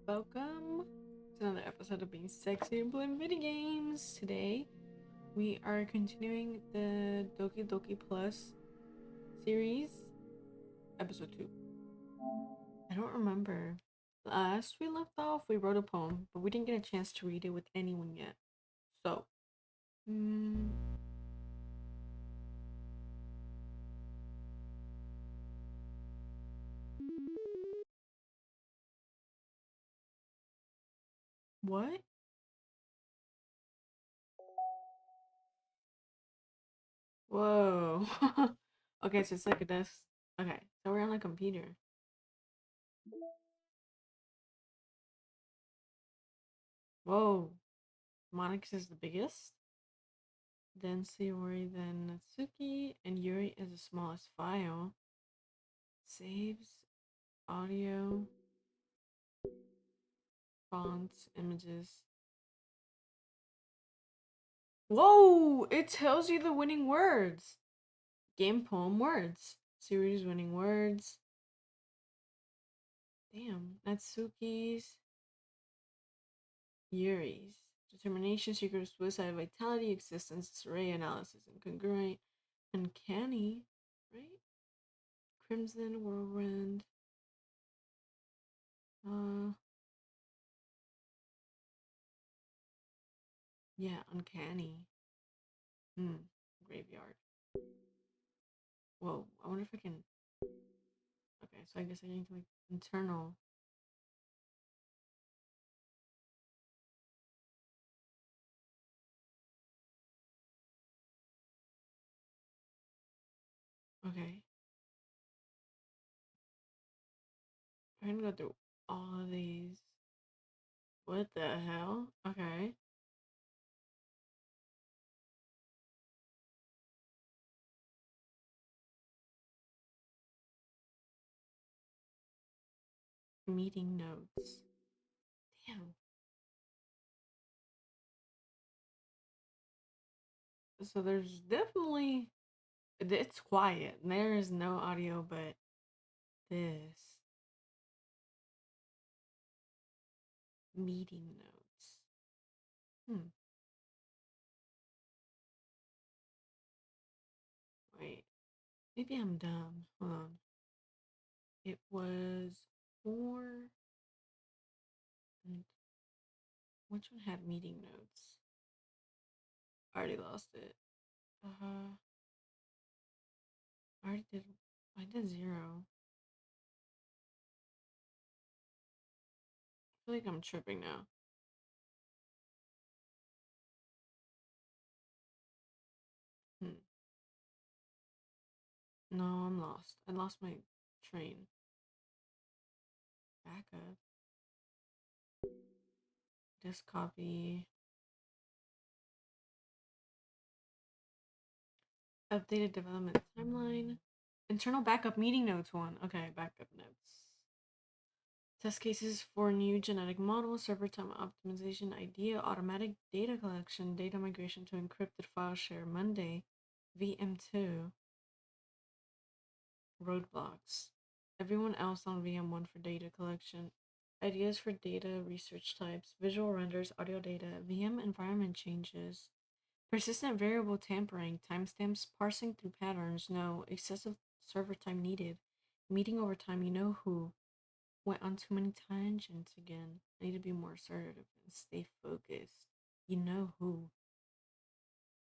Welcome to another episode of Being Sexy and Playing Video Games. Today, we are continuing the Doki Doki Plus series, episode 2. I don't remember. Last we left off, we wrote a poem, but we didn't get a chance to read it with anyone yet. So, hmm, what? Whoa. Okay, so it's like a desk. Okay, so we're on a computer. Whoa. Monix is the biggest. Then Sayori, then Natsuki, and Yuri is the smallest file. Saves, audio, fonts, images. Whoa! It tells you the winning words. Game poem words. Series winning words. Damn. Natsuki's. Yuri's. Determination, secret of suicide, vitality, existence, array, analysis, incongruent, uncanny, right? Crimson, whirlwind. Uh, yeah, uncanny. Graveyard. Whoa, I wonder if I can. Okay, so I guess I need to like internal. Okay, I'm gonna go through all of these. What the hell? Okay, meeting notes. Damn. So there's definitely it's quiet. There is no audio, but this meeting notes. Hmm. Wait. Maybe I'm dumb. Hold on. It was four. And which one had meeting notes? I already lost it. I already did. I did zero. I feel like I'm tripping now. Hmm. No, I'm lost. I lost my train. Backup. Disk copy. Updated development timeline. Internal backup meeting notes one. Okay, backup notes. Test cases for new genetic model, server time optimization idea, automatic data collection, data migration to encrypted file share Monday, VM2, roadblocks. Everyone else on VM1 for data collection. Ideas for data research types, visual renders, audio data, VM environment changes, persistent variable tampering, timestamps, parsing through patterns, no, excessive server time needed, meeting over time, you know who, went on too many tangents again. I need to be more assertive and stay focused. You know who.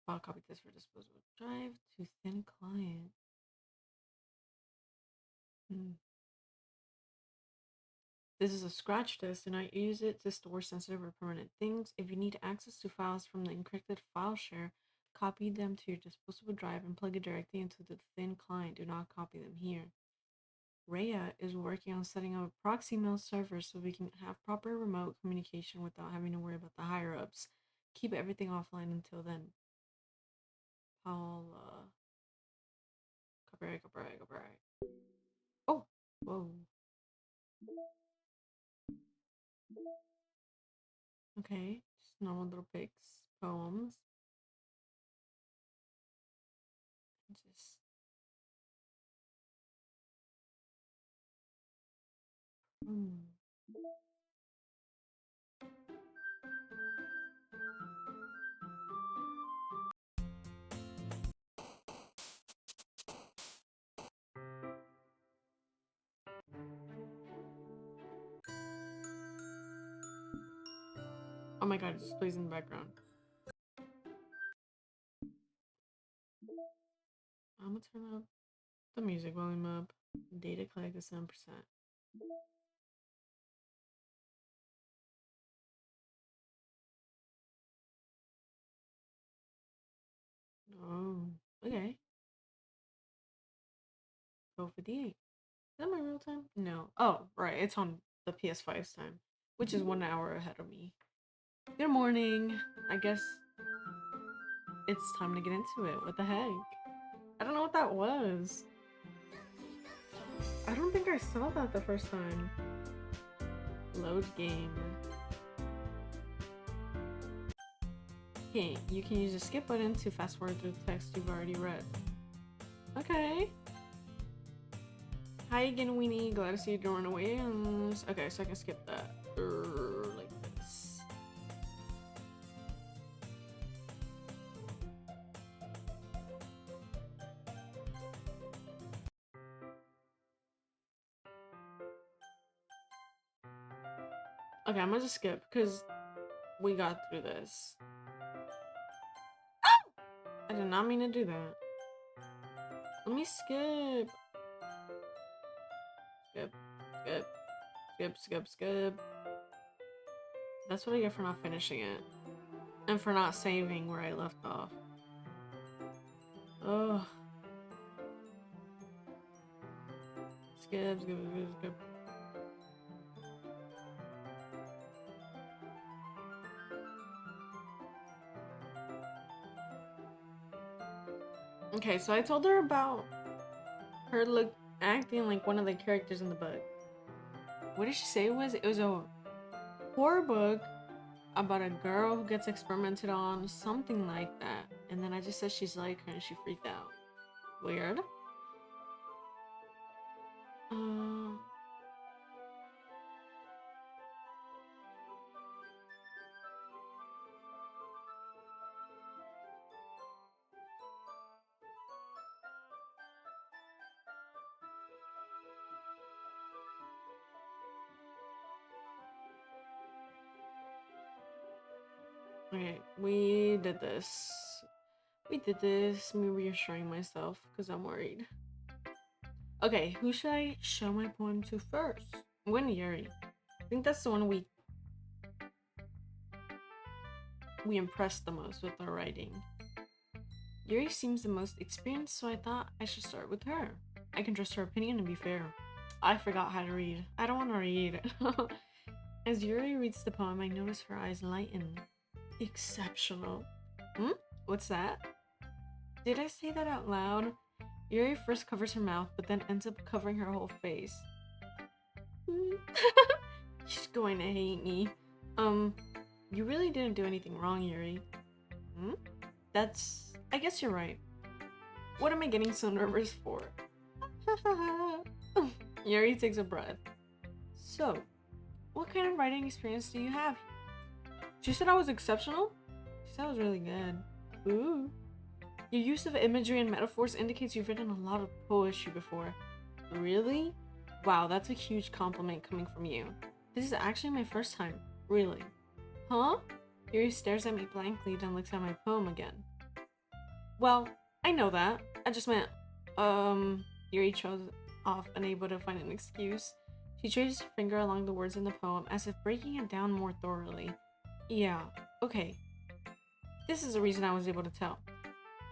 File copy test for disposable drive to thin client. Hmm. This is a scratch test. Do not use it to store sensitive or permanent things. If you need access to files from the encrypted file share, copy them to your disposable drive and plug it directly into the thin client. Do not copy them here. Rhea is working on setting up a proxy mail server so we can have proper remote communication without having to worry about the higher ups. Keep everything offline until then. Paula. Copyright, copyright, copyright. Oh! Whoa. Okay. Just normal little pics. Poems. Just. Hmm. Oh my god, it just plays in the background. I'm gonna turn up the music volume up. Data collected 7%. Oh, okay. 12:58. Is that my real time? No. Oh, right. It's on the PS5's time, which is 1 hour ahead of me. Good morning. I guess it's time to get into it. What the heck? I don't know what that was. I don't think I saw that the first time. Load game. Okay, you can use the skip button to fast forward through the text you've already read. Okay. Hi again, Weenie. Glad to see you doing away. Okay, so I can skip that. Like this. Okay, I'm gonna just skip because we got through this. I did not mean to do that. Let me skip. Skip, skip, skip, skip, skip. That's what I get for not finishing it. And for not saving where I left off. Oh. Skip, skip, skip, skip. Okay, so I told her about her acting like one of the characters in the book. What did she say it was? It was a horror book about a girl who gets experimented on, something like that. And then I just said she's like her and she freaked out. Weird. Okay, we did this. We did this. Me reassuring myself because I'm worried. Okay, who should I show my poem to first? I'm going to Yuri. I think that's the one we impressed the most with our writing. Yuri seems the most experienced, so I thought I should start with her. I can trust her opinion and be fair. I forgot how to read. I don't want to read. As Yuri reads the poem, I notice her eyes lighten. Exceptional. What's that? Did I say that out loud? Yuri first covers her mouth, but then ends up covering her whole face. She's going to hate me. You really didn't do anything wrong, Yuri. I guess you're right. What am I getting so nervous for? Yuri takes a breath. So, what kind of writing experience do you have? She said I was exceptional? She said I was really good. Ooh. Your use of imagery and metaphors indicates you've written a lot of poetry before. Really? Wow, that's a huge compliment coming from you. This is actually my first time. Really? Huh? Yuri stares at me blankly, then looks at my poem again. Well, I know that. I just meant, Yuri chose off, unable to find an excuse. She traces her finger along the words in the poem, as if breaking it down more thoroughly. Yeah, okay. This is the reason I was able to tell.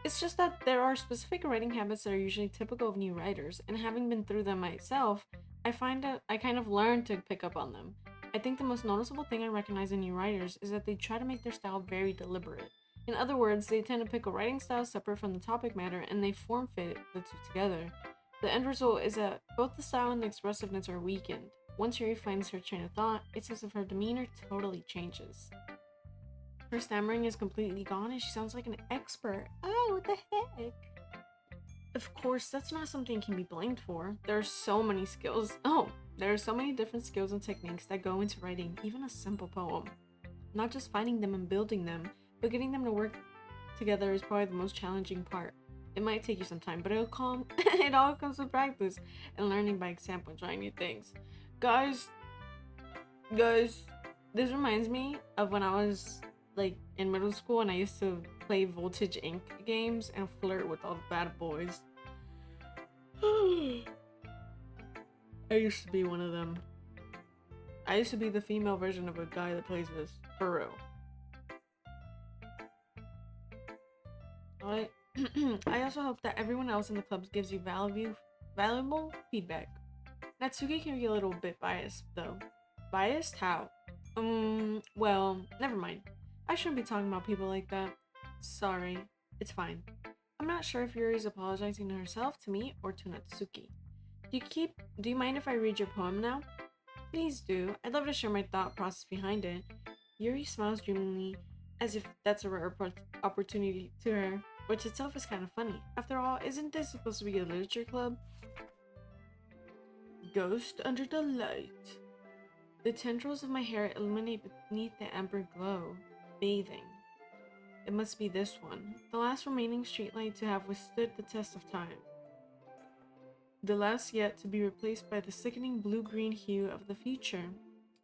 It's just that there are specific writing habits that are usually typical of new writers, and having been through them myself, I find that I kind of learned to pick up on them. I think the most noticeable thing I recognize in new writers is that they try to make their style very deliberate. In other words, they tend to pick a writing style separate from the topic matter, and they form fit the two together. The end result is that both the style and the expressiveness are weakened. Once Yuri finds her train of thought, it's as if her demeanor totally changes. Her stammering is completely gone and she sounds like an expert. Oh, what the heck? Of course, that's not something can be blamed for. There are so many skills. There are so many different skills and techniques that go into writing even a simple poem. Not just finding them and building them, but getting them to work together is probably the most challenging part. It might take you some time, but it all comes with practice and learning by example and trying new things. Guys, This reminds me of when I was like in middle school and I used to play Voltage Inc. games and flirt with all the bad boys. I used to be one of them. I used to be the female version of a guy that plays this, for real. I I also hope that everyone else in the clubs gives you valuable feedback. Natsuki can be a little bit biased though. Biased? How? Well, never mind. I shouldn't be talking about people like that. Sorry. It's fine. I'm not sure if Yuri's apologizing to herself, to me, or to Natsuki. Do you mind if I read your poem now? Please do. I'd love to share my thought process behind it. Yuri smiles dreamily, as if that's a rare opportunity to her, which itself is kind of funny. After all, isn't this supposed to be a literature club? Ghost under the light. The tendrils of my hair illuminate beneath the amber glow. Bathing. It must be this one, the last remaining streetlight to have withstood the test of time. The last yet to be replaced by the sickening blue-green hue of the future.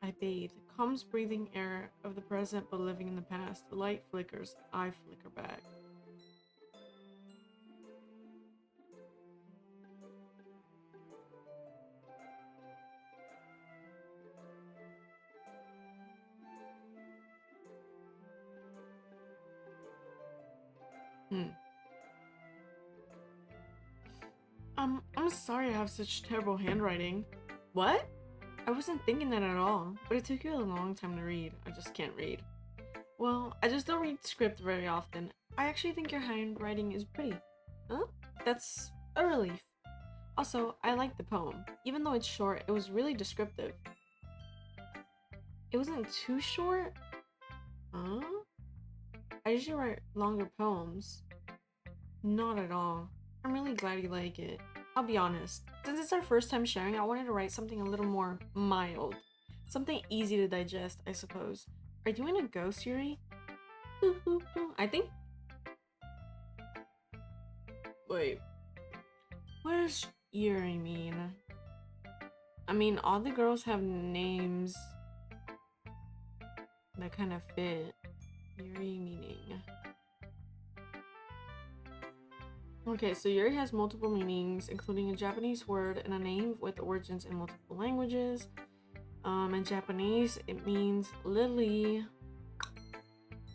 I bathe, calms breathing air of the present but living in the past. The light flickers, I flicker back. I'm sorry I have such terrible handwriting. What? I wasn't thinking that at all, but it took you a long time to read. I just can't read. Well, I just don't read script very often. I actually think your handwriting is pretty. Huh? That's a relief. Also, I like the poem. Even though it's short, it was really descriptive. It wasn't too short? Huh? I usually write longer poems. Not at all. I'm really glad you like it. I'll be honest, since it's our first time sharing, I wanted to write something a little more mild. Something easy to digest, I suppose. Are you in a ghost, Yuri? I think... Wait. What does Yuri mean? I mean, all the girls have names that kind of fit. Yuri meaning... Okay, so Yuri has multiple meanings, including a Japanese word and a name with origins in multiple languages. In Japanese, it means lily.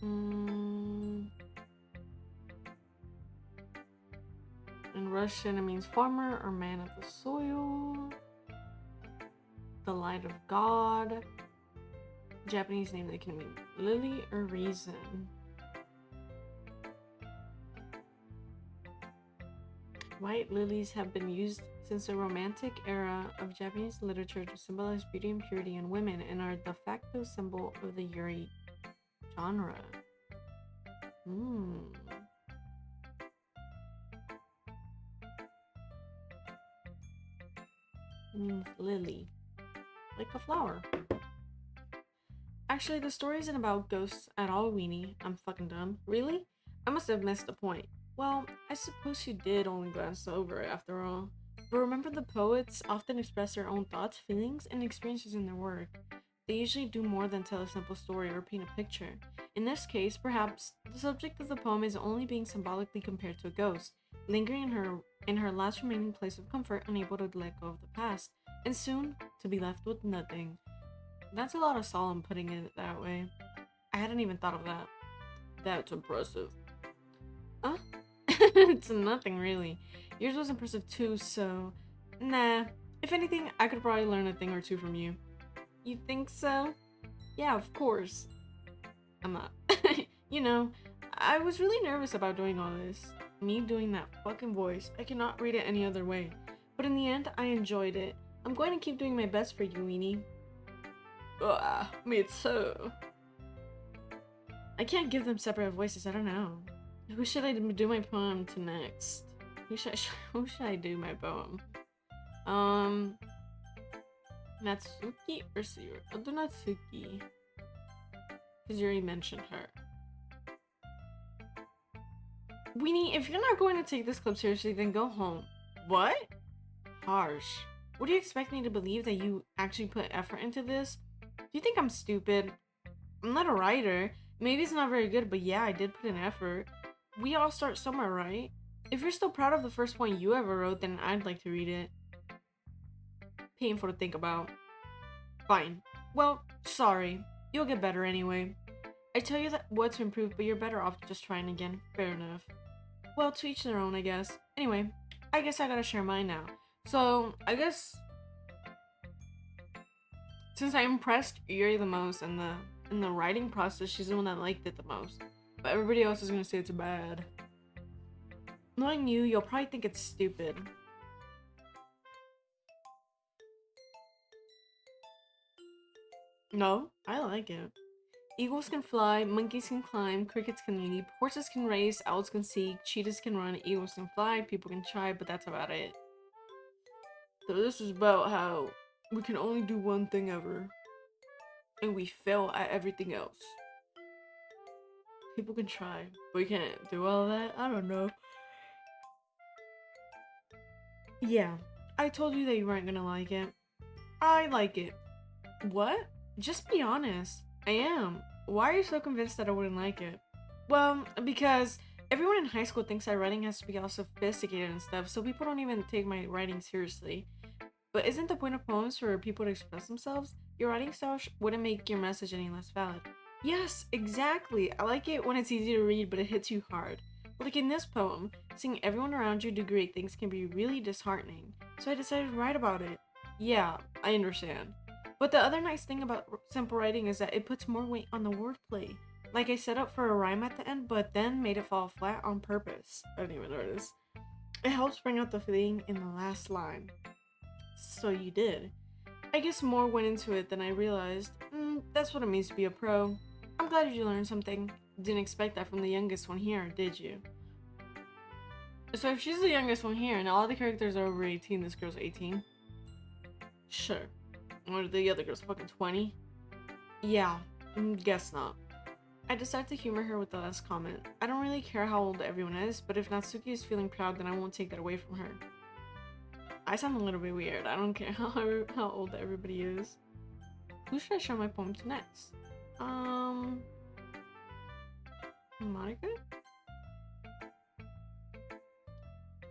In Russian, it means farmer or man of the soil. The light of God. Japanese name that can mean lily or reason. White lilies have been used since the Romantic era of Japanese literature to symbolize beauty and purity in women and are the de facto symbol of the Yuri genre. It means lily, like a flower. Actually, the story isn't about ghosts at all, Weenie. I'm fucking dumb. Really? I must have missed the point. Well, I suppose you did only glance over it after all. But remember, the poets often express their own thoughts, feelings, and experiences in their work. They usually do more than tell a simple story or paint a picture. In this case, perhaps, the subject of the poem is only being symbolically compared to a ghost, lingering in her last remaining place of comfort, unable to let go of the past, and soon to be left with nothing. That's a lot of solemn putting it that way. I hadn't even thought of that. That's impressive. Huh? It's nothing really. Yours was impressive too, so... Nah. If anything, I could probably learn a thing or two from you. You think so? Yeah, of course. I'm not. You know, I was really nervous about doing all this. Me doing that fucking voice. I cannot read it any other way. But in the end, I enjoyed it. I'm going to keep doing my best for you, Weenie. Me too. I can't give them separate voices, I don't know. Who should I do my poem to next? Who should I do my poem? Natsuki or Sayuri? I'll do Natsuki. Because you already mentioned her. Weenie, if you're not going to take this club seriously, then go home. What? Harsh. What do you expect me to believe, that you actually put effort into this? Do you think I'm stupid? I'm not a writer. Maybe it's not very good, but yeah, I did put in effort. We all start somewhere, right? If you're still proud of the first one you ever wrote, then I'd like to read it. Painful to think about. Fine. Well, sorry. You'll get better anyway. I tell you that what to improve, but you're better off just trying again. Fair enough. Well, to each their own, I guess. Anyway, I guess I gotta share mine now. So, I guess since I impressed Yuri the most in the writing process, she's the one that liked it the most. But everybody else is gonna say it's bad. Knowing you, you'll probably think it's stupid. No, I like it. Eagles can fly, monkeys can climb, crickets can leap, horses can race, owls can seek, cheetahs can run, eagles can fly, people can try, but that's about it. So this is about how we can only do one thing ever, and we fail at everything else. People can try, but we can't do all that? I don't know. Yeah, I told you that you weren't gonna like it. I like it. What? Just be honest. I am. Why are you so convinced that I wouldn't like it? Well, because everyone in high school thinks that writing has to be all sophisticated and stuff, so people don't even take my writing seriously. But isn't the point of poems for people to express themselves? Your writing style wouldn't make your message any less valid. Yes, exactly. I like it when it's easy to read, but it hits you hard. Like in this poem, seeing everyone around you do great things can be really disheartening. So I decided to write about it. Yeah, I understand. But the other nice thing about simple writing is that it puts more weight on the wordplay. Like I set up for a rhyme at the end, but then made it fall flat on purpose. I don't even notice. It helps bring out the feeling in the last line. So you did. I guess more went into it than I realized. That's what it means to be a pro. I'm glad you learned something. Didn't expect that from the youngest one here, did you? So if she's the youngest one here and all the characters are over 18, this girl's 18? Sure. Or the other girl's fucking 20? Yeah, guess not. I decided to humor her with the last comment. I don't really care how old everyone is, but if Natsuki is feeling proud, then I won't take that away from her. I sound a little bit weird. I don't care how old everybody is. Who should I show my poem to next? Monica?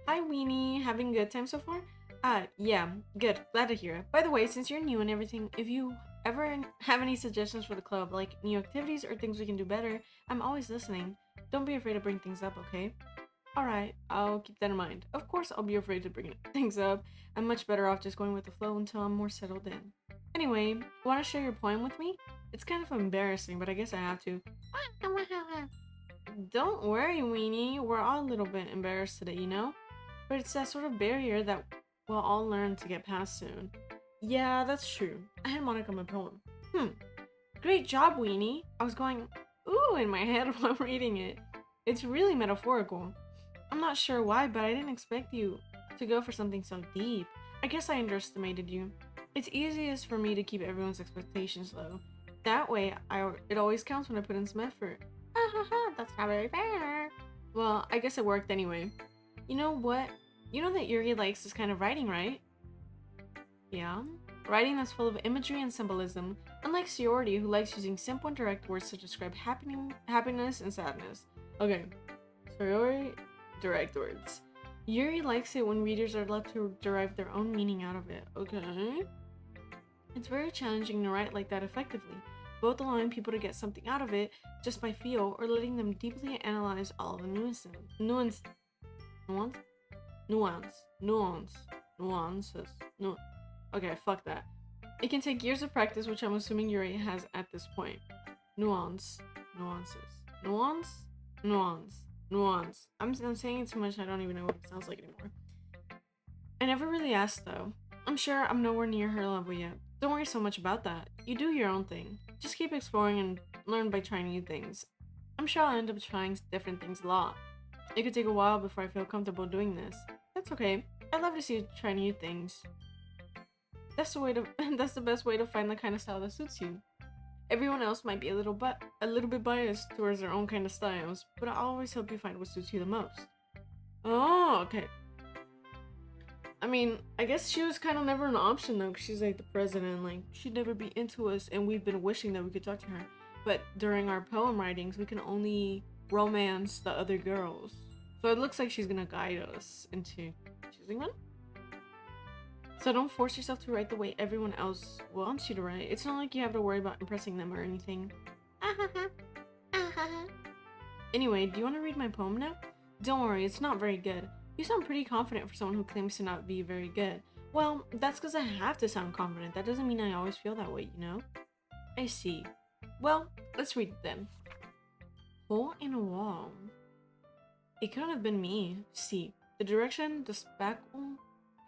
Hi, Weenie. Having a good time so far? Yeah, good. Glad to hear it. By the way, since you're new and everything, if you ever have any suggestions for the club, like new activities or things we can do better, I'm always listening. Don't be afraid to bring things up, okay? Alright, I'll keep that in mind. Of course, I'll be afraid to bring things up. I'm much better off just going with the flow until I'm more settled in. Anyway, want to share your poem with me? It's kind of embarrassing, but I guess I have to. Don't worry, Weenie. We're all a little bit embarrassed today, you know? But it's that sort of barrier that we'll all learn to get past soon. Yeah, that's true. I had Monica my poem. Great job, Weenie. I was going, ooh, in my head while reading it. It's really metaphorical. I'm not sure why, but I didn't expect you to go for something so deep. I guess I underestimated you. It's easiest for me to keep everyone's expectations low. That way, it always counts when I put in some effort. That's not very fair. Well, I guess it worked anyway. You know what? You know that Yuri likes this kind of writing, right? Yeah. Writing that's full of imagery and symbolism, unlike Sayori, who likes using simple and direct words to describe happiness and sadness. Okay. Sayori, direct words. Yuri likes it when readers are left to derive their own meaning out of it. Okay. It's very challenging to write like that effectively, both allowing people to get something out of it just by feel or letting them deeply analyze all of the nuances. Okay, fuck that. It can take years of practice, which I'm assuming Yuri has at this point. Nuance. I'm saying it too much, I don't even know what it sounds like anymore. I never really asked though. I'm sure I'm nowhere near her level yet. Don't worry so much about that. You do your own thing. Just keep exploring and learn by trying new things. I'm sure I'll end up trying different things a lot. It could take a while before I feel comfortable doing this. That's okay. I'd love to see you try new things. That's the best way to find the kind of style that suits you. Everyone else might be a little bit biased towards their own kind of styles, but I'll always help you find what suits you the most. Oh, okay. I mean, I guess she was kind of never an option though, because she's like the president, like she'd never be into us, and we've been wishing that we could talk to her. but during our poem writings, we can only romance the other girls. So it looks like she's gonna guide us into choosing one. So don't force yourself to write the way everyone else wants you to write. It's not like you have to worry about impressing them or anything. Anyway, do you want to read my poem now? Don't worry, it's not very good. You sound pretty confident for someone who claims to not be very good. Well, that's because I have to sound confident. That doesn't mean I always feel that way, you know? I see. Well, let's read it then. Hole in a wall. It couldn't have been me. See, the direction the spackle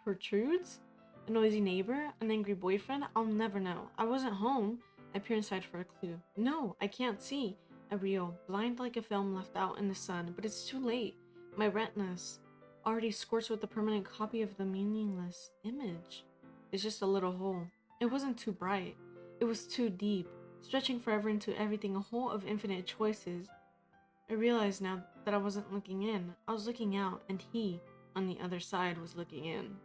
protrudes? A noisy neighbor? An angry boyfriend? I'll never know. I wasn't home. I peer inside for a clue. No, I can't see. A reel, blind like a film left out in the sun, but it's too late. My retinas, already scorched with a permanent copy of the meaningless image. It's just a little hole. It wasn't too bright. It was too deep, stretching forever into everything, a hole of infinite choices. I realized now that I wasn't looking in. I was looking out, and he, on the other side, was looking in.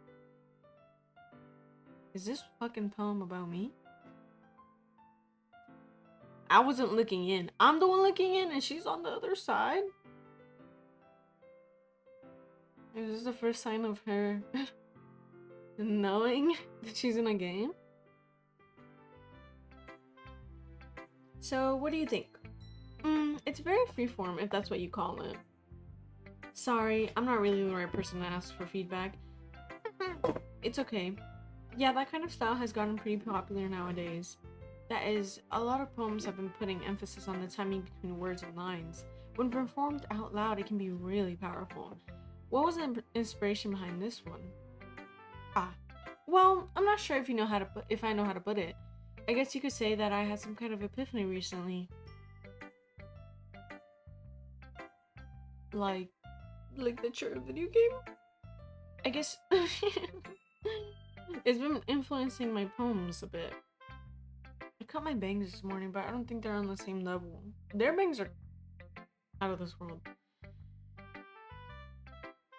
Is this fucking poem about me? I wasn't looking in. I'm the one looking in, and she's on the other side? Is this the first sign of her knowing that she's in a game? So, what do you think? It's very freeform, if that's what you call it. Sorry, I'm not really the right person to ask for feedback. It's okay. Yeah, that kind of style has gotten pretty popular nowadays. That is, a lot of poems have been putting emphasis on the timing between words and lines. When performed out loud, it can be really powerful. What was the inspiration behind this one? Well, I'm not sure if I know how to put it. I guess you could say that I had some kind of epiphany recently. Like the true video game? I guess it's been influencing my poems a bit. I cut my bangs this morning, but I don't think they're on the same level. Their bangs are out of this world.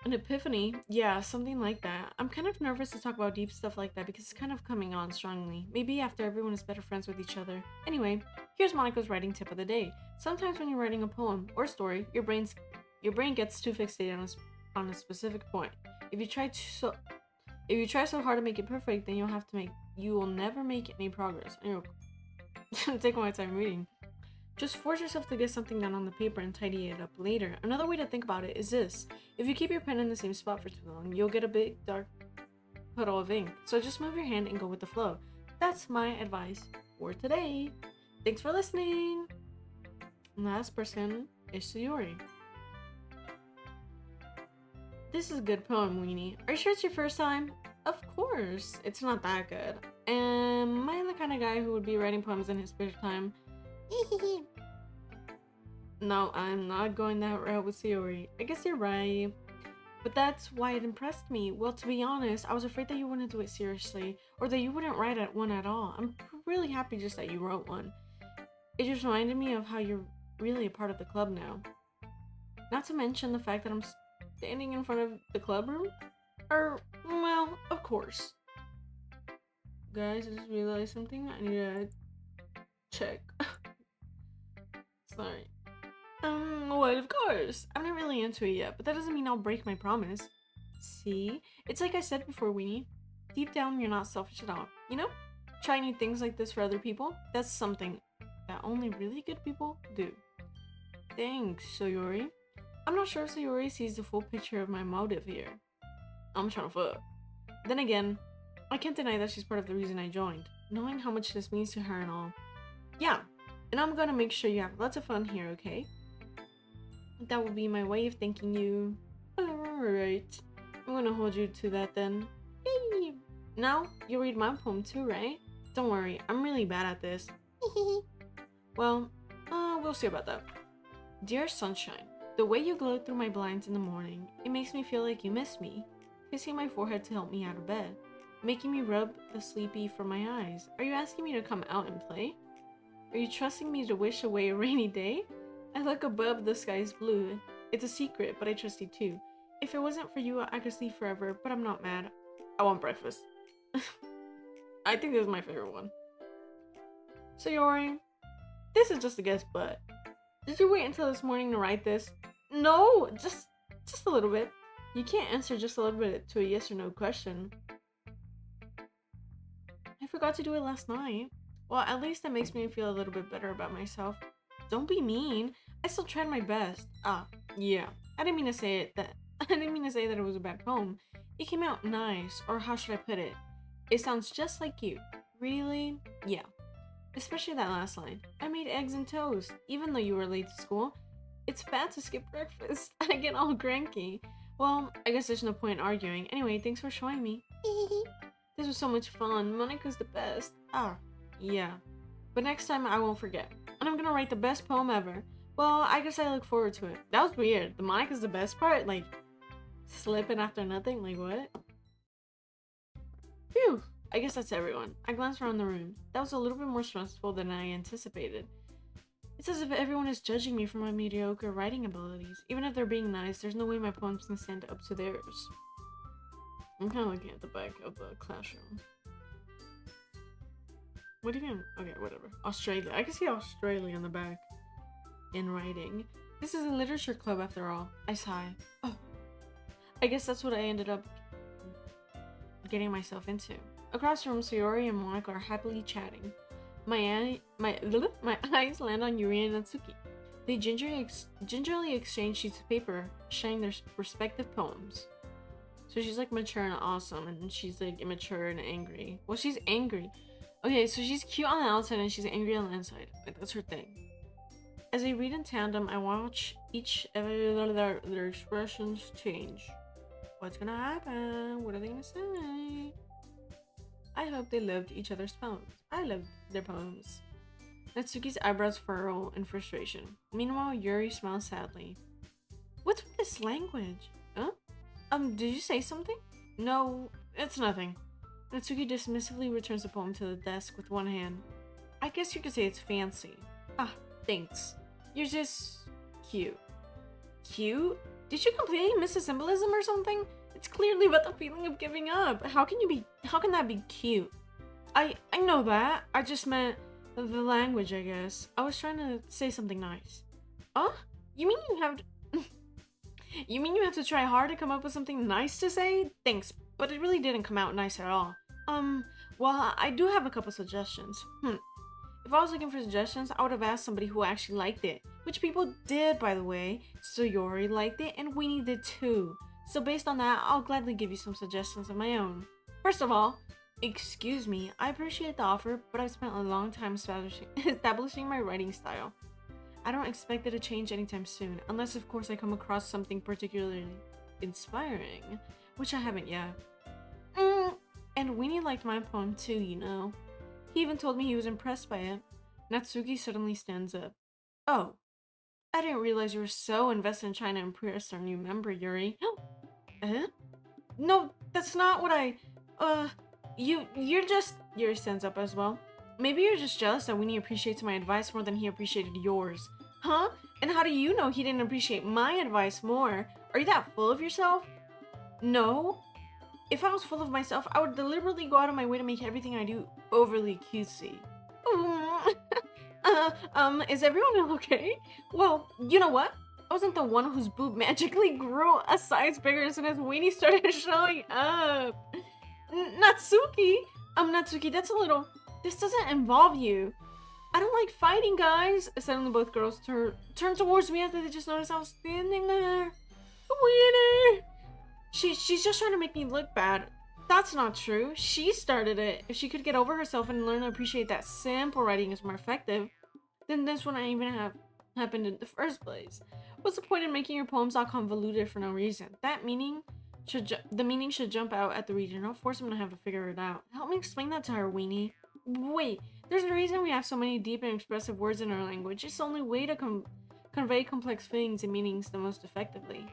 An epiphany? Yeah, something like that. I'm kind of nervous to talk about deep stuff like that because it's kind of coming on strongly. Maybe after everyone is better friends with each other. Anyway, here's Monica's writing tip of the day. Sometimes when you're writing a poem or story, your brain gets too fixated on a specific point. If you try so hard to make it perfect, then you will never make any progress. And you'll take my time reading. Just force yourself to get something down on the paper and tidy it up later. Another way to think about it is this. If you keep your pen in the same spot for too long, you'll get a big dark puddle of ink. So just move your hand and go with the flow. That's my advice for today. Thanks for listening. Last person is Yuri. This is a good poem, Weenie. Are you sure it's your first time? Of course. It's not that good. Am I the kind of guy who would be writing poems in his spare time? No, I'm not going that route with Yuri. I guess you're right. But that's why it impressed me. Well, to be honest, I was afraid that you wouldn't do it seriously, or that you wouldn't write one at all. I'm really happy just that you wrote one. It just reminded me of how you're really a part of the club now. Not to mention the fact that I'm standing in front of the club room. Well, of course. Guys, I just realized something. I need to check. Sorry. Well, of course. I'm not really into it yet, but that doesn't mean I'll break my promise. See? It's like I said before, Weenie. Deep down, you're not selfish at all. You know? Try new things like this for other people. That's something that only really good people do. Thanks, Sayori. I'm not sure if Sayori sees the full picture of my motive here. I'm trying to fuck. Then again, I can't deny that she's part of the reason I joined. Knowing how much this means to her and all. Yeah, and I'm gonna make sure you have lots of fun here, okay? That will be my way of thanking you. Alright. I'm gonna hold you to that then. Yay! Now, you'll read my poem too, right? Don't worry, I'm really bad at this. Well, we'll see about that. Dear Sunshine, the way you glow through my blinds in the morning, it makes me feel like you miss me. Kissing my forehead to help me out of bed. Making me rub the sleepy from my eyes. Are you asking me to come out and play? Are you trusting me to wish away a rainy day? I look above, the sky's blue. It's a secret, but I trust you too. If it wasn't for you, I could sleep forever, but I'm not mad. I want breakfast. I think this is my favorite one. Sayori, This is just a guess, but did you wait until this morning to write this? No, just a little bit. You can't answer just a little bit to a yes or no question. I forgot to do it last night. Well, at least that makes me feel a little bit better about myself. Don't be mean. I still tried my best. Yeah. I didn't mean to say that it was a bad poem. It came out nice, or how should I put it? It sounds just like you. Really? Yeah. Especially that last line. I made eggs and toast, even though you were late to school. It's bad to skip breakfast. I get all cranky. Well, I guess there's no point arguing. Anyway, thanks for showing me. This was so much fun. Monica's the best. Yeah. But next time I won't forget. And I'm gonna write the best poem ever. Well, I guess I look forward to it. That was weird. The Monica's the best part? Like, slipping after nothing? Like, what? Phew. I guess that's everyone. I glanced around the room. That was a little bit more stressful than I anticipated. It's as if everyone is judging me for my mediocre writing abilities. Even if they're being nice, there's no way my poems can stand up to theirs. I'm kind of looking at the back of the classroom. What even? Okay, whatever. Australia. I can see Australia on the back. In writing. This is a literature club after all. I sigh. Oh. I guess that's what I ended up getting myself into. Across the room, Yuri and Monica are happily chatting. My eyes land on Yuri and Natsuki. They gingerly exchange sheets of paper, sharing their respective poems. So she's like mature and awesome, and she's like immature and angry. Well, she's angry. Okay, so she's cute on the outside and she's angry on the inside. Like, that's her thing. As they read in tandem, I watch each of their expressions change. What's gonna happen? What are they gonna say? I hope they loved each other's poems. I loved their poems. Natsuki's eyebrows furrow in frustration. Meanwhile, Yuri smiles sadly. What's with this language? Huh? Did you say something? No, it's nothing. Natsuki dismissively returns the poem to the desk with one hand. I guess you could say it's fancy. Thanks. You're just cute. Cute? Did you completely miss the symbolism or something? It's clearly about the feeling of giving up. How can that be cute? I know that. I just meant the language, I guess. I was trying to say something nice. You mean you have to try hard to come up with something nice to say? Thanks, but it really didn't come out nice at all. Well, I do have a couple suggestions. If I was looking for suggestions, I would have asked somebody who actually liked it. Which people did, by the way. So Yuri liked it, and Weenie did too. So based on that, I'll gladly give you some suggestions of my own. First of all, excuse me, I appreciate the offer, but I've spent a long time establishing my writing style. I don't expect it to change anytime soon, unless of course I come across something particularly inspiring, which I haven't yet. And Weenie liked my poem too, you know. He even told me he was impressed by it. Natsuki suddenly stands up. Oh, I didn't realize you were so invested in trying to impress our new member, Yuri. No, that's not what you're just... Yuri stands up as well. Maybe you're just jealous that Weenie appreciates my advice more than he appreciated yours. Huh? And how do you know he didn't appreciate my advice more? Are you that full of yourself? No. If I was full of myself, I would deliberately go out of my way to make everything I do overly cutesy. Is everyone okay? Well, you know what? I wasn't the one whose boob magically grew a size bigger as soon as Weenie started showing up. Natsuki, that's a little... This doesn't involve you. I don't like fighting, guys. Suddenly both girls turn towards me after they just noticed I was standing there. Weenie! She's just trying to make me look bad. That's not true. She started it. If she could get over herself and learn to appreciate that simple writing is more effective, then this wouldn't even have happened in the first place. What's the point in making your poems all convoluted for no reason? The meaning should jump out at the reader. Don't force them to have to figure it out. Help me explain that to her, Weenie. Wait, there's a reason we have so many deep and expressive words in our language. It's the only way to convey complex feelings and meanings the most effectively.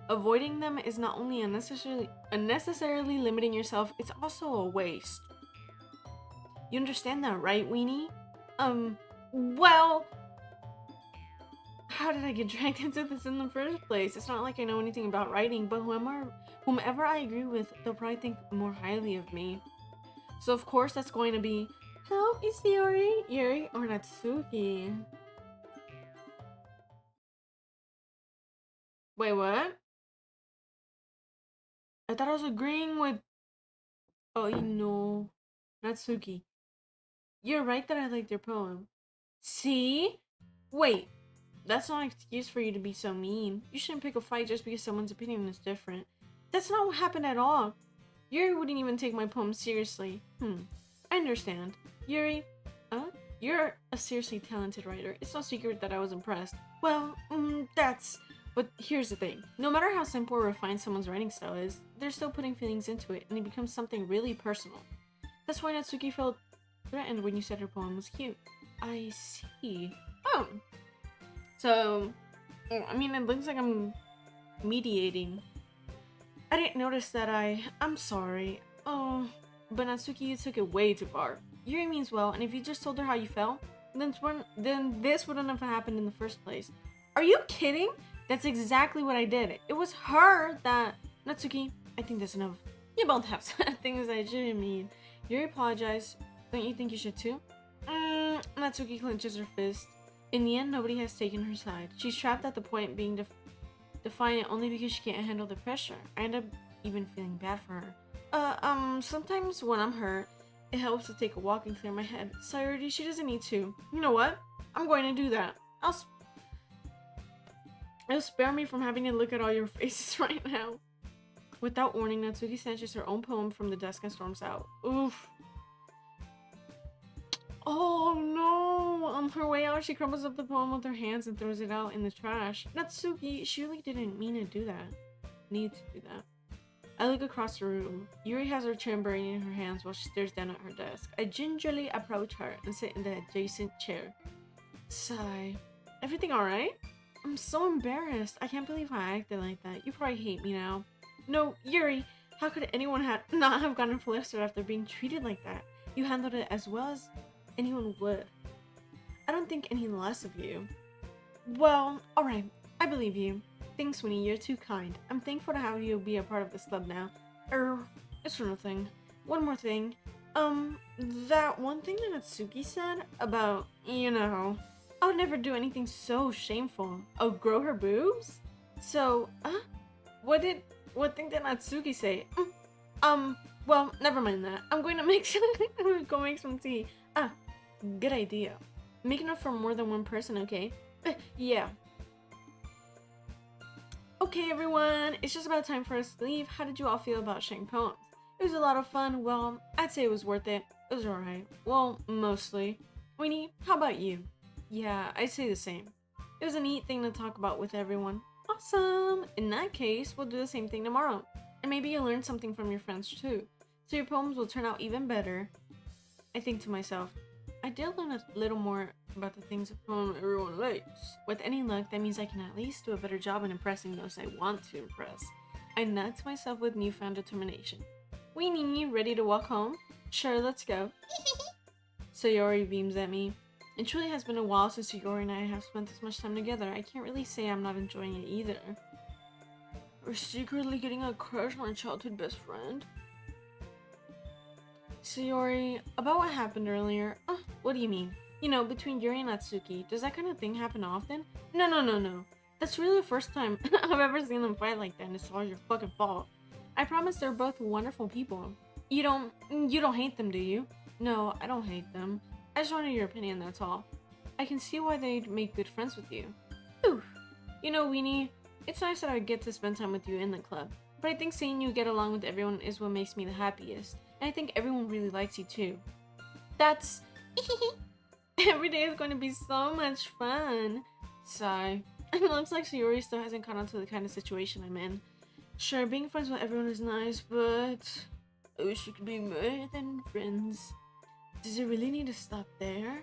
Avoiding them is not only unnecessarily limiting yourself, it's also a waste. You understand that, right, Weenie? Well... How did I get dragged into this in the first place? It's not like I know anything about writing, but whomever I agree with, they'll probably think more highly of me. So of course that's going to be Help, is Yuri? Yuri or Natsuki? Wait, what? I thought I was agreeing with. Oh, you know. Natsuki. You're right that I liked your poem. See? Wait, that's not an excuse for you to be so mean. You shouldn't pick a fight just because someone's opinion is different. That's not what happened at all. Yuri wouldn't even take my poem seriously. I understand. Yuri, you're a seriously talented writer. It's no secret that I was impressed. Well, that's... But here's the thing. No matter how simple or refined someone's writing style is, they're still putting feelings into it, and it becomes something really personal. That's why Natsuki felt threatened when you said her poem was cute. I see. Oh. So, I mean, it looks like I'm mediating. I didn't notice that I'm sorry. Oh, but Natsuki, you took it way too far. Yuri means well, and if you just told her how you felt, then this wouldn't have happened in the first place. Are you kidding? That's exactly what I did. It was her that... Natsuki, I think that's enough. You both have things I shouldn't mean. Yuri apologized. Don't you think you should too? Natsuki clenches her fist. In the end, nobody has taken her side. She's trapped at the point being defiant only because she can't handle the pressure. I end up even feeling bad for her. Sometimes when I'm hurt, it helps to take a walk and clear my head. Sayuri, she doesn't need to. You know what? I'm going to do that. It'll spare me from having to look at all your faces right now. Without warning, Natsuki snatches her own poem from the desk and storms out. Oof. Oh no! On her way out, she crumbles up the poem with her hands and throws it out in the trash. Natsuki, she really didn't mean to do that. Need to do that. I look across the room. Yuri has her chin buried in her hands while she stares down at her desk. I gingerly approach her and sit in the adjacent chair. Sigh. Everything alright? I'm so embarrassed. I can't believe I acted like that. You probably hate me now. No, Yuri, how could anyone not have gotten flustered after being treated like that? You handled it as well as anyone would. I don't think any less of you. Well, alright, I believe you. Thanks, Winnie, you're too kind. I'm thankful to have you be a part of this club now. It's for nothing. One more thing. That one thing that Natsuki said about, I would never do anything so shameful. Oh, grow her boobs? So, what thing did Natsuki say? Well, never mind that. I'm going to go make some tea. Good idea. Make enough for more than one person, okay? Yeah. Okay, everyone. It's just about time for us to leave. How did you all feel about sharing poems? It was a lot of fun. Well, I'd say it was worth it. It was alright. Well, mostly. Winnie, how about you? Yeah, I'd say the same. It was a neat thing to talk about with everyone. Awesome! In that case, we'll do the same thing tomorrow. And maybe you'll learn something from your friends too. So your poems will turn out even better. I think to myself, I did learn a little more about the things a poem everyone likes. With any luck, that means I can at least do a better job in impressing those I want to impress. I nod to myself with newfound determination. Weenie, ready to walk home? Sure, let's go. Sayori beams at me. It truly has been a while since Yuri and I have spent this much time together. I can't really say I'm not enjoying it either. We're secretly getting a crush on our childhood best friend. Sayori, about what happened earlier. What do you mean? Between Yuri and Natsuki, does that kind of thing happen often? No. That's really the first time I've ever seen them fight like that, and it's all your fucking fault. I promise they're both wonderful people. You don't hate them, do you? No, I don't hate them. I just wanted your opinion, that's all. I can see why they'd make good friends with you. Oof. Weenie, it's nice that I get to spend time with you in the club. But I think seeing you get along with everyone is what makes me the happiest. And I think everyone really likes you too. That's... Every day is going to be so much fun. Sigh. It looks like Sayori still hasn't caught on to the kind of situation I'm in. Sure, being friends with everyone is nice, but... I wish we could be more than friends. Does it really need to stop there?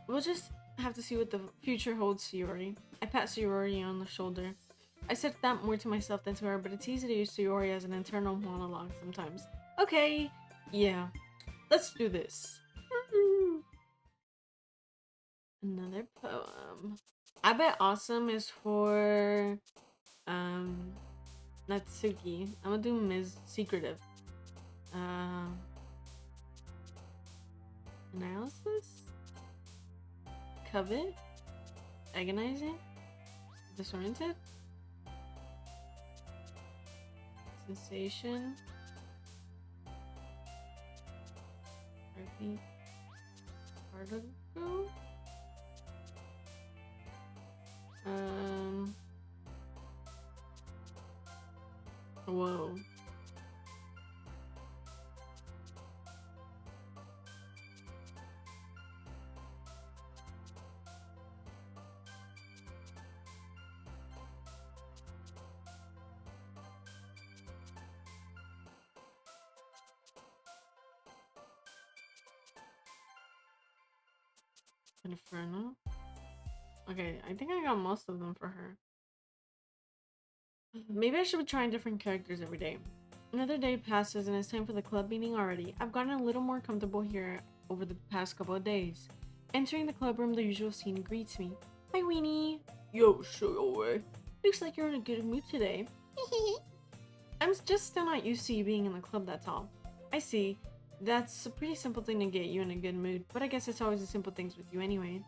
We'll just have to see what the future holds, Sayori. I pat Sayori on the shoulder. I said that more to myself than to her, but it's easy to use Sayori as an internal monologue sometimes. Okay, yeah. Let's do this. Another poem. I bet awesome is for Natsuki. I'm gonna do Ms. Secretive. Analysis? Covet? Agonizing? Disoriented? Sensation? Heartbeat? Particle? Whoa. Inferno? Okay, I think I got most of them for her. Maybe I should be trying different characters every day. Another day passes and it's time for the club meeting already. I've gotten a little more comfortable here over the past couple of days. Entering the club room, the usual scene greets me. Hi, Weenie. Yo, Shoyoi. Looks like you're in a good mood today. I'm just still not used to you being in the club, that's all. I see. That's a pretty simple thing to get you in a good mood, but I guess it's always the simple things with you anyway.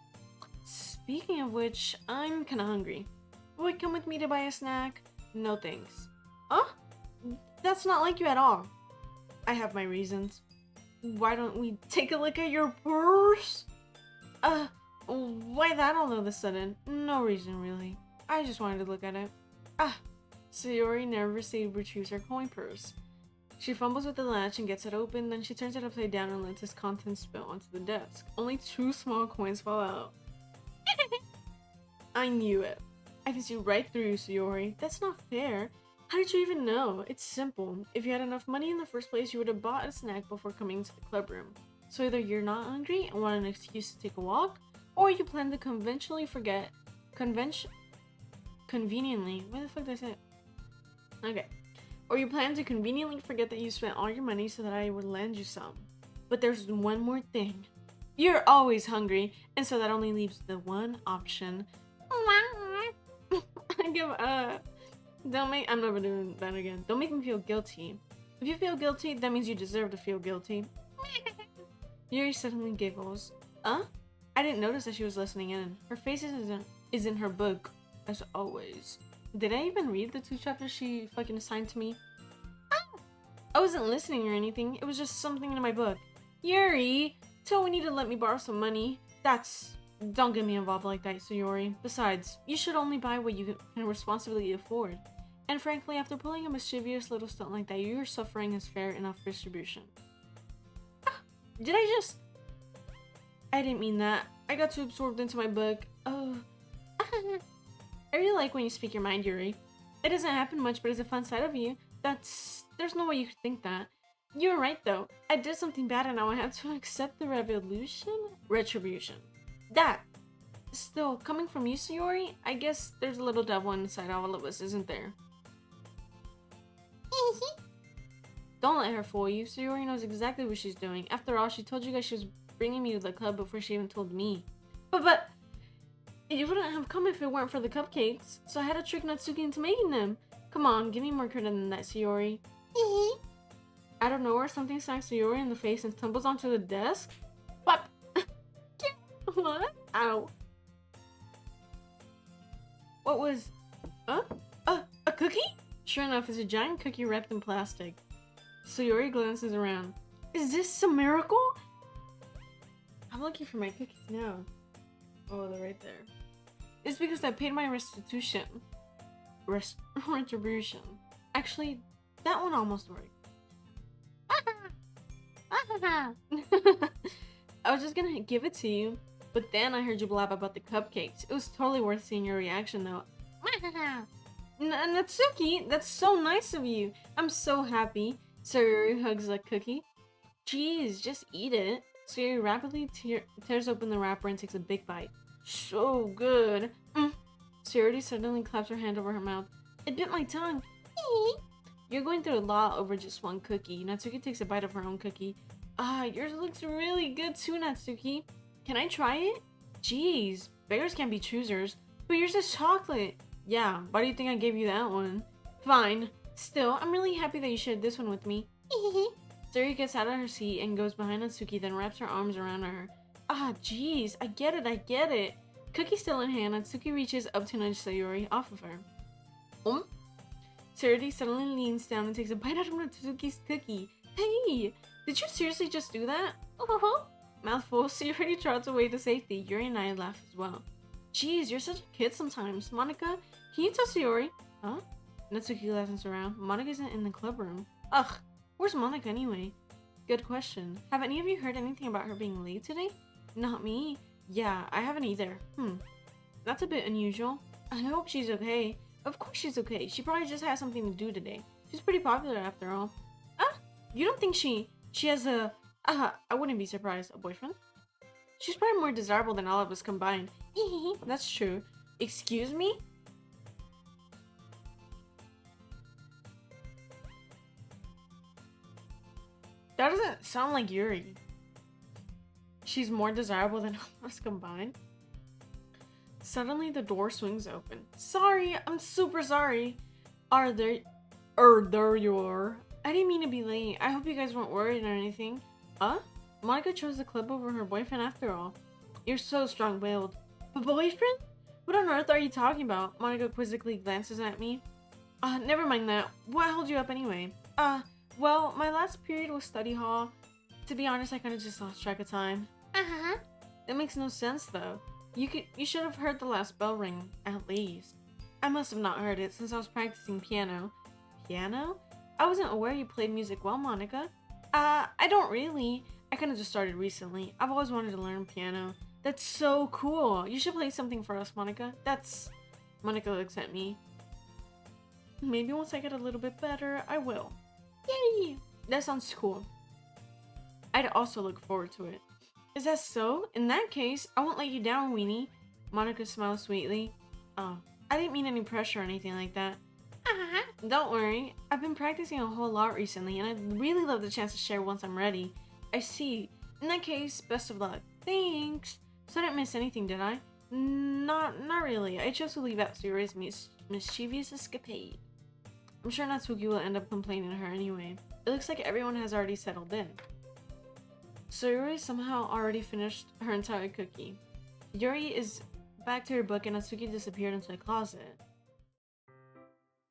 Speaking of which, I'm kinda hungry. Would come with me to buy a snack? No thanks. Huh? That's not like you at all. I have my reasons. Why don't we take a look at your purse? Why that all of a sudden? No reason really. I just wanted to look at it. Sayori nervously retrieves her coin purse. She fumbles with the latch and gets it open, then she turns it upside down and lets its contents spill onto the desk. Only 2 small coins fall out. I knew it. I can see right through you, Sayori. That's not fair. How did you even know? It's simple. If you had enough money in the first place, you would have bought a snack before coming to the club room. So either you're not hungry and want an excuse to take a walk, or you plan to conventionally forget... Conveniently? What the fuck did I say? Okay. Or you plan to conveniently forget that you spent all your money so that I would lend you some. But there's one more thing. You're always hungry, and so that only leaves the one option. I give up. I'm never doing that again. Don't make me feel guilty. If you feel guilty, that means you deserve to feel guilty. Yuri suddenly giggles. I didn't notice that she was listening in. Her face is in her book, as always. Did I even read the 2 chapters she fucking assigned to me? I wasn't listening or anything. It was just something in my book. Yuri, tell Winnie to let me borrow some money. Don't get me involved like that, Sayori. Besides, you should only buy what you can responsibly afford. And frankly, after pulling a mischievous little stunt like that, your suffering is fair enough distribution. Did I just... I didn't mean that. I got too absorbed into my book. Oh. I really like when you speak your mind, Yuri. It doesn't happen much, but it's a fun side of you. There's no way you could think that. You're right, though. I did something bad and now I have to accept the retribution. That. Still, coming from you, Sayori, I guess there's a little devil inside all of us, isn't there? Don't let her fool you. Sayori knows exactly what she's doing. After all, she told you guys she was bringing me to the club before she even told me. But... You wouldn't have come if it weren't for the cupcakes, so I had to trick Natsuki into making them. Come on, give me more credit than that, Sayori. Out of nowhere, something smacks Sayori in the face and tumbles onto the desk. What? What? Ow. What was... a cookie? Sure enough, it's a giant cookie wrapped in plastic. Sayori glances around. Is this a miracle? I'm looking for my cookies now. Oh, they're right there. It's because I paid my restitution. Retribution. Actually, that one almost worked. I was just gonna give it to you, but then I heard you blab about the cupcakes. It was totally worth seeing your reaction though. Natsuki, that's so nice of you. I'm so happy. Sayori hugs the cookie. Jeez, just eat it. Sayori rapidly tears open the wrapper and takes a big bite. So good. Sayori suddenly claps her hand over her mouth. It bit my tongue. You're going through a lot over just one cookie. Natsuki takes a bite of her own cookie. Yours looks really good too, Natsuki. Can I try it? Jeez, beggars can't be choosers. But yours is chocolate. Yeah, why do you think I gave you that one? Fine. Still, I'm really happy that you shared this one with me. Sayuri gets out of her seat and goes behind Natsuki, then wraps her arms around her. Ah, jeez, I get it. Cookie still in hand, Natsuki reaches up to nudge Sayuri off of her. Sayuri suddenly leans down and takes a bite out of Natsuki's cookie. Hey, did you seriously just do that? Mouthful, Sayuri trots away to safety. Yuri and I laugh as well. Jeez, you're such a kid sometimes. Monica, can you tell Sayuri? Huh? Natsuki glances around. Monica isn't in the club room. Ugh, where's Monica anyway? Good question. Have any of you heard anything about her being late today? Not me. Yeah, I haven't either. That's a bit unusual. I hope she's okay. Of course she's okay. She probably just has something to do today. She's pretty popular after all. You don't think she has a... I wouldn't be surprised. A boyfriend? She's probably more desirable than all of us combined. That's true. Excuse me? That doesn't sound like Yuri. She's more desirable than all of us combined. Suddenly the door swings open. Sorry, I'm super sorry. There you are. I didn't mean to be late. I hope you guys weren't worried or anything. Monica chose the club over her boyfriend after all. You're so strong-willed. A boyfriend? What on earth are you talking about? Monica quizzically glances at me. Never mind that. What held you up anyway? Well, my last period was study hall. To be honest, I kinda just lost track of time. That makes no sense though. You should have heard the last bell ring, at least. I must have not heard it since I was practicing piano. Piano? I wasn't aware you played music well, Monica. I don't really. I kinda just started recently. I've always wanted to learn piano. That's so cool. You should play something for us, Monica. Monica looks at me. Maybe once I get a little bit better, I will. Yay! That sounds cool. I'd also look forward to it. Is that so? In that case, I won't let you down, Weenie. Monica smiles sweetly. Oh, I didn't mean any pressure or anything like that. Don't worry. I've been practicing a whole lot recently, and I'd really love the chance to share once I'm ready. I see. In that case, best of luck. Thanks. So I didn't miss anything, did I? Not really. I chose to leave out Sayuri's mischievous escapade. I'm sure Natsuki will end up complaining to her anyway. It looks like everyone has already settled in. Sayuri somehow already finished her entire cookie. Yuri is back to her book and Natsuki disappeared into the closet.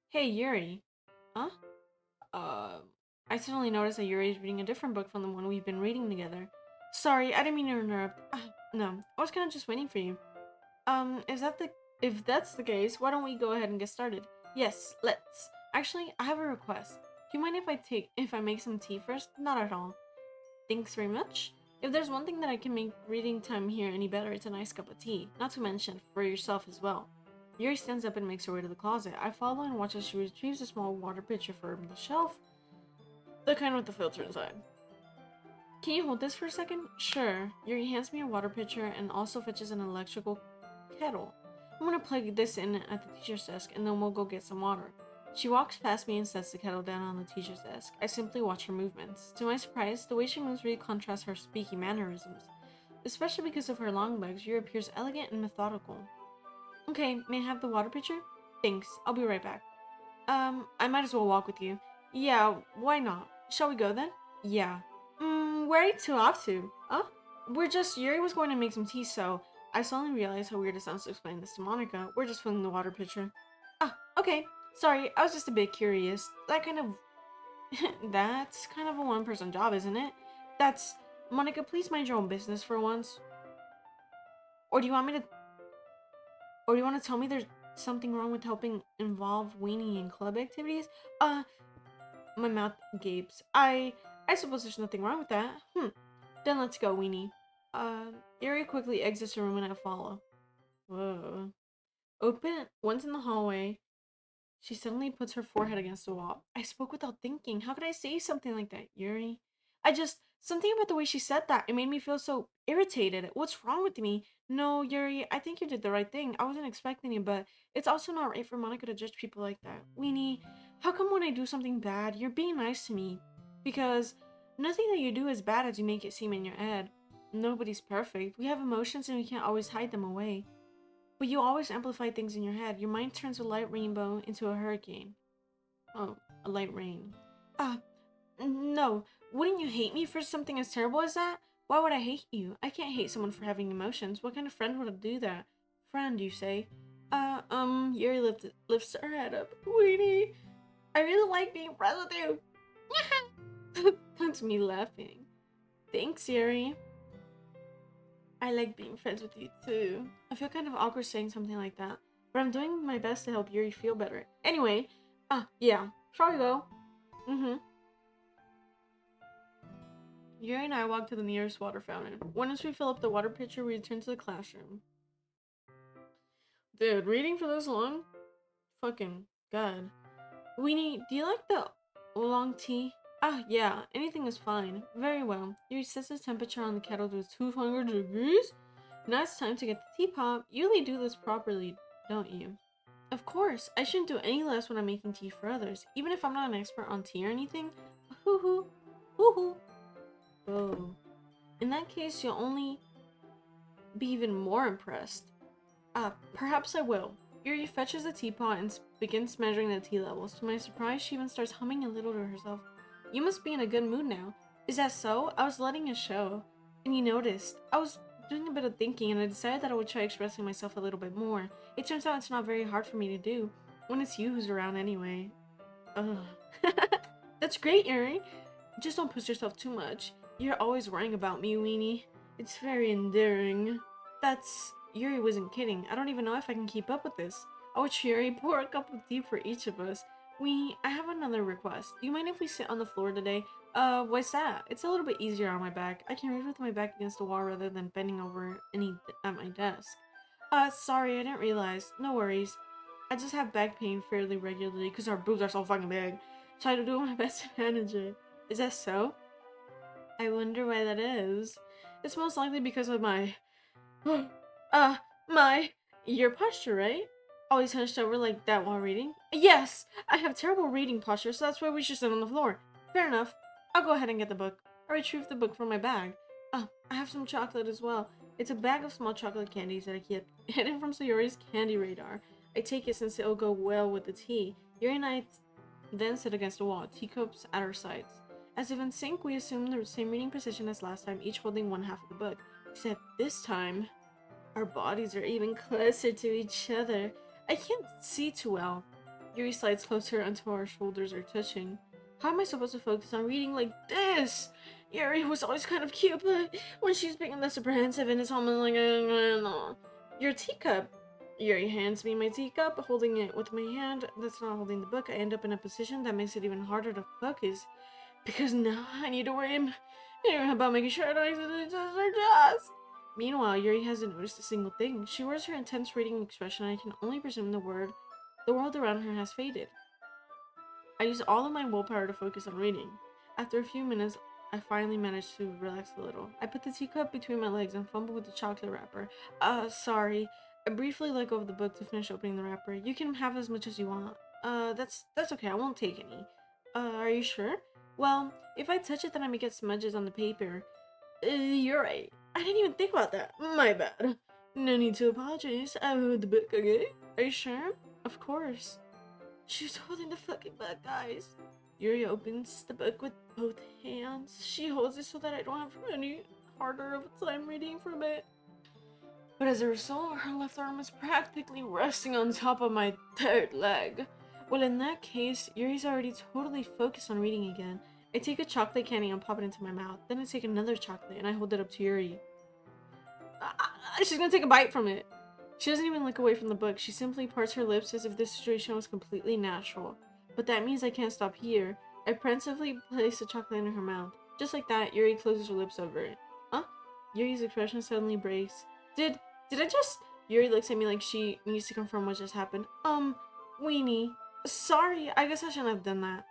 Hey, Yuri. Huh? I suddenly noticed that Yuri is reading a different book from the one we've been reading together. Sorry, I didn't mean to interrupt. No, I was kind of just waiting for you. If that's the case, why don't we go ahead and get started? Yes, let's. Actually, I have a request. Do you mind if I make some tea first? Not at all. Thanks very much. If there's one thing that I can make reading time here any better, it's a nice cup of tea. Not to mention, for yourself as well. Yuri stands up and makes her way to the closet. I follow and watch as she retrieves a small water pitcher from the shelf. The kind with the filter inside. Can you hold this for a second? Sure. Yuri hands me a water pitcher and also fetches an electrical kettle. I'm gonna plug this in at the teacher's desk and then we'll go get some water. She walks past me and sets the kettle down on the teacher's desk. I simply watch her movements. To my surprise, the way she moves really contrasts her speaking mannerisms. Especially because of her long legs, Yuri appears elegant and methodical. Okay, may I have the water pitcher? Thanks, I'll be right back. I might as well walk with you. Yeah, why not? Shall we go then? Yeah. Where are you two off to? Yuri was going to make some tea, so I suddenly realized how weird it sounds to explain this to Monica. We're just filling the water pitcher. Okay. Sorry, I was just a bit curious. That's kind of a one-person job, isn't it? Monica, please mind your own business for once. Or do you want to tell me there's something wrong with helping involve Weenie in club activities? My mouth gapes. I suppose there's nothing wrong with that. Then let's go, Weenie. Yuri quickly exits the room and I follow. Whoa. Once in the hallway, she suddenly puts her forehead against the wall. I spoke without thinking. How could I say something like that, Yuri? Something about the way she said that, it made me feel so irritated. What's wrong with me? No, Yuri, I think you did the right thing. I wasn't expecting it, but it's also not right for Monica to judge people like that. Weenie, how come when I do something bad, you're being nice to me? Because nothing that you do is bad as you make it seem in your head. Nobody's perfect. We have emotions and we can't always hide them away. But you always amplify things in your head. Your mind turns a light rainbow into a hurricane. Oh, a light rain. No. wouldn't you hate me for something as terrible as that? Why would I hate you? I can't hate someone for having emotions. What kind of friend would do that? Friend, you say? Yuri lifts her head up. Weenie, I really like being friends with you. That's me laughing. Thanks, Yuri. I like being friends with you too. I feel kind of awkward saying something like that, but I'm doing my best to help Yuri feel better. Anyway, yeah, shall we go? Mm-hmm. Yuri and I walk to the nearest water fountain. Once we fill up the water pitcher, we return to the classroom. Dude, reading for this long? Fucking god. Weenie, do you like the oolong tea? Yeah, anything is fine. Very well. Yuri sets the temperature on the kettle to 200 degrees. Now it's time to get the teapot. You usually do this properly, don't you? Of course, I shouldn't do any less when I'm making tea for others, even if I'm not an expert on tea or anything. Hoo hoo, hoo hoo. Oh. In that case, you'll only be even more impressed. Perhaps I will. Yuri fetches the teapot and begins measuring the tea levels. To my surprise, she even starts humming a little to herself. You must be in a good mood now. Is that so? I was letting it show. And you noticed. I was doing a bit of thinking and I decided that I would try expressing myself a little bit more. It turns out it's not very hard for me to do. When it's you who's around anyway. Ugh. That's great, Yuri. Just don't push yourself too much. You're always worrying about me, Weenie. It's very endearing. Yuri wasn't kidding. I don't even know if I can keep up with this. Oh, Yuri, pour a cup of tea for each of us. I have another request. Do you mind if we sit on the floor today? What's that? It's a little bit easier on my back. I can read with my back against the wall rather than bending over at my desk. Sorry, I didn't realize. No worries. I just have back pain fairly regularly because our boobs are so fucking big. So I do my best to manage it. Is that so? I wonder why that is. It's most likely because of my... your posture, right? Always hunched over like that while reading? Yes! I have terrible reading posture, so that's why we should sit on the floor. Fair enough. I'll go ahead and get the book. I retrieved the book from my bag. I have some chocolate as well. It's a bag of small chocolate candies that I keep hidden from Sayori's candy radar. I take it since it'll go well with the tea. Yuri and I then sit against the wall, teacups at our sides. As if in sync, we assume the same reading position as last time, each holding one half of the book. Except this time, our bodies are even closer to each other. I can't see too well. Yuri slides closer until our shoulders are touching. How am I supposed to focus on reading like this? Yuri was always kind of cute, but when she's being less apprehensive and it's almost like your teacup. Yuri hands me my teacup, holding it with my hand. That's not holding the book. I end up in a position that makes it even harder to focus. Because now I need to worry about making sure I don't accidentally touch her chest. Meanwhile, Yuri hasn't noticed a single thing. She wears her intense reading expression and I can only presume the world around her has faded. I use all of my willpower to focus on reading. After a few minutes, I finally managed to relax a little. I put the teacup between my legs and fumbled with the chocolate wrapper. Sorry. I briefly let go of the book to finish opening the wrapper. You can have as much as you want. That's okay. I won't take any. Are you sure? Well, if I touch it, then I may get smudges on the paper. You're right. I didn't even think about that. My bad. No need to apologize. I wrote the book, okay? Are you sure? Of course. She's holding the fucking book, guys. Yuri opens the book with both hands. She holds it so that I don't have any harder of a time reading from it. But as a result, her left arm is practically resting on top of my third leg. Well, in that case, Yuri's already totally focused on reading again. I take a chocolate candy and pop it into my mouth. Then I take another chocolate and I hold it up to Yuri. She's gonna take a bite from it. She doesn't even look away from the book. She simply parts her lips as if this situation was completely natural. But that means I can't stop here. I pensively place the chocolate in her mouth. Just like that, Yuri closes her lips over it. Huh? Yuri's expression suddenly breaks. Did I just... Yuri looks at me like she needs to confirm what just happened. Weenie. Sorry, I guess I shouldn't have done that.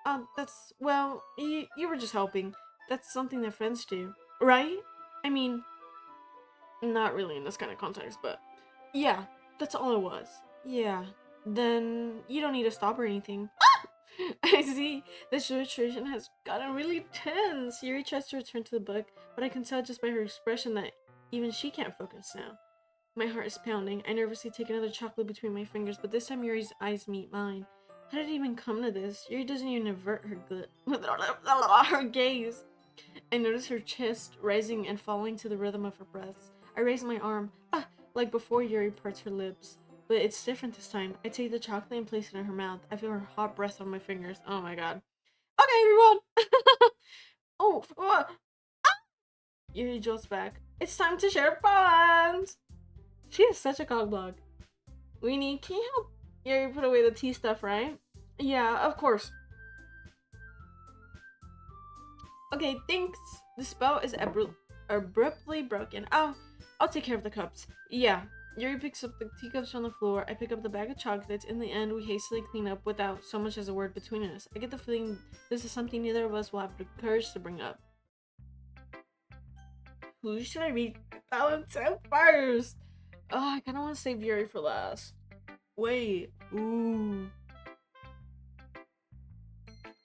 Well, you were just helping. That's something that friends do. Right? I mean, not really in this kind of context, but... Yeah, that's all it was. Yeah. Then you don't need to stop or anything. I see. The situation has gotten really tense. Yuri tries to return to the book, but I can tell just by her expression that even she can't focus now. My heart is pounding. I nervously take another chocolate between my fingers, but this time Yuri's eyes meet mine. How did it even come to this? Yuri doesn't even avert her gaze. I notice her chest rising and falling to the rhythm of her breaths. I raise my arm, like before Yuri parts her lips. But it's different this time. I take the chocolate and place it in her mouth. I feel her hot breath on my fingers. Oh my god. Okay, everyone! Oh, Yuri jolts back. It's time to share fun! She is such a cockblock. Weenie, can you help Yuri put away the tea stuff, right? Yeah, of course. Okay, thanks. The spell is abruptly broken. I'll take care of the cups. Yeah. Yuri picks up the teacups from the floor. I pick up the bag of chocolates. In the end, we hastily clean up without so much as a word between us. I get the feeling this is something neither of us will have the courage to bring up. Who should I read to first? I kind of want to save Yuri for last. Wait. Ooh.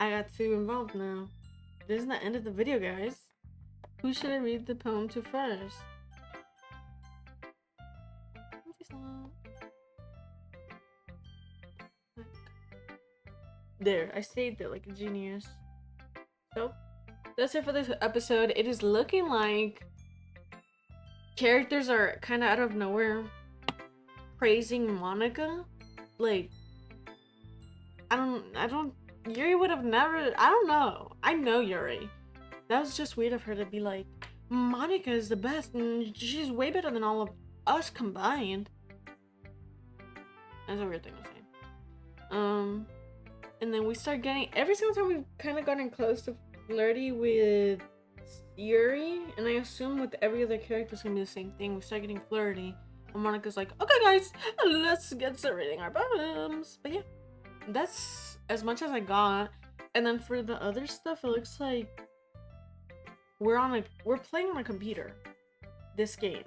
I got too involved now. This is the end of the video, guys. Who should I read the poem to first? There, I saved it like a genius. So, that's it for this episode. It is looking like characters are kind of out of nowhere praising Monica. Like, I don't, Yuri would have never, I don't know. I know Yuri. That was just weird of her to be like, Monica is the best and she's way better than all of us combined. That's a weird thing to say. And then we start getting, every single time we've kind of gotten close to flirty with Yuri, and I assume with every other character it's gonna be the same thing. We start getting flirty, and Monica's like, okay guys, let's get to reading our poems. But yeah, that's as much as I got. And then for the other stuff, it looks like we're playing on a computer, this game,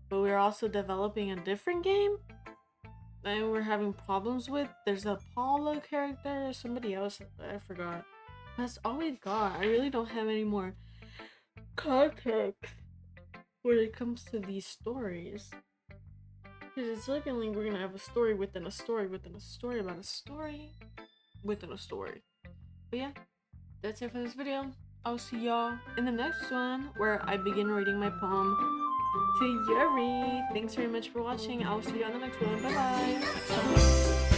but we're also developing a different game and we're having problems with. There's a Paulo character, somebody else, I forgot. That's all we've got. I really don't have any more context when it comes to these stories, because it's looking like we're gonna have a story within a story within a story about a story within a story. But yeah, that's it for this video. I'll see y'all in the next one, where I begin reading my poem to Yuri. Thanks very much for watching. I'll see you on the next one. Bye bye.